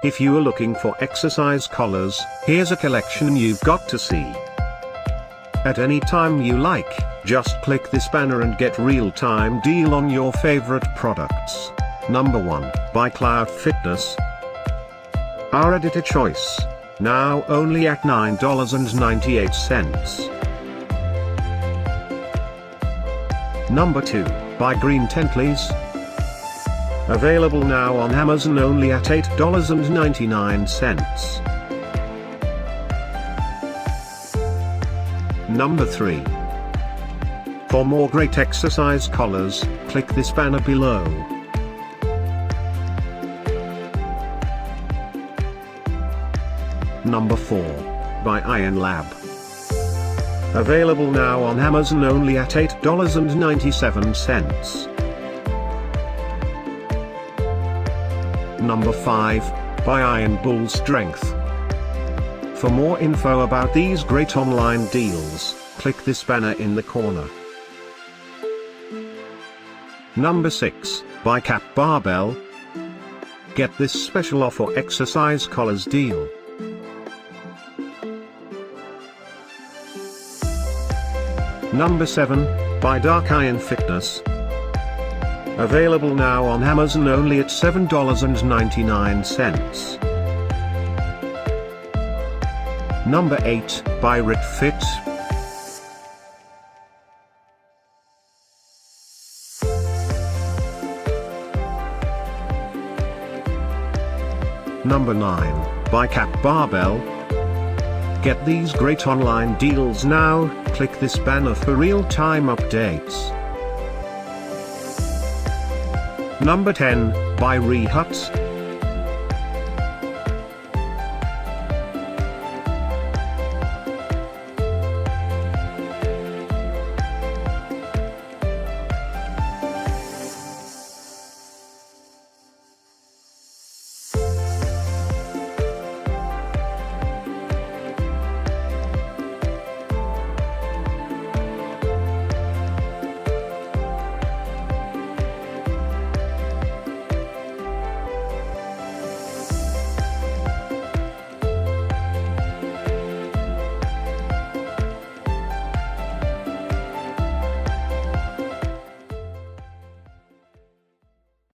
If you are looking for exercise collars, here's a collection you've got to see. At any time you like, just click this banner and get real-time deal on your favorite products. Number 1, by Clout Fitness. Our editor choice. Now only at $9.98. Number 2, by Greententljs. Available now on Amazon only at $8.99. Number 3. For more great exercise collars, click this banner below. Number 4, by Iron Lab. Available now on Amazon only at $8.97. Number 5, by Iron Bull Strength. For more info about these great online deals, click this banner in the corner. Number 6, by Cap Barbell. Get this special offer exercise collars deal. Number 7, by Dark Iron Fitness. Available now on Amazon only at $7.99. Number 8, by Rit Fit. Number 9, by Cap Barbell. Get these great online deals now, click this banner for real-time updates. Number 10, by Rehut.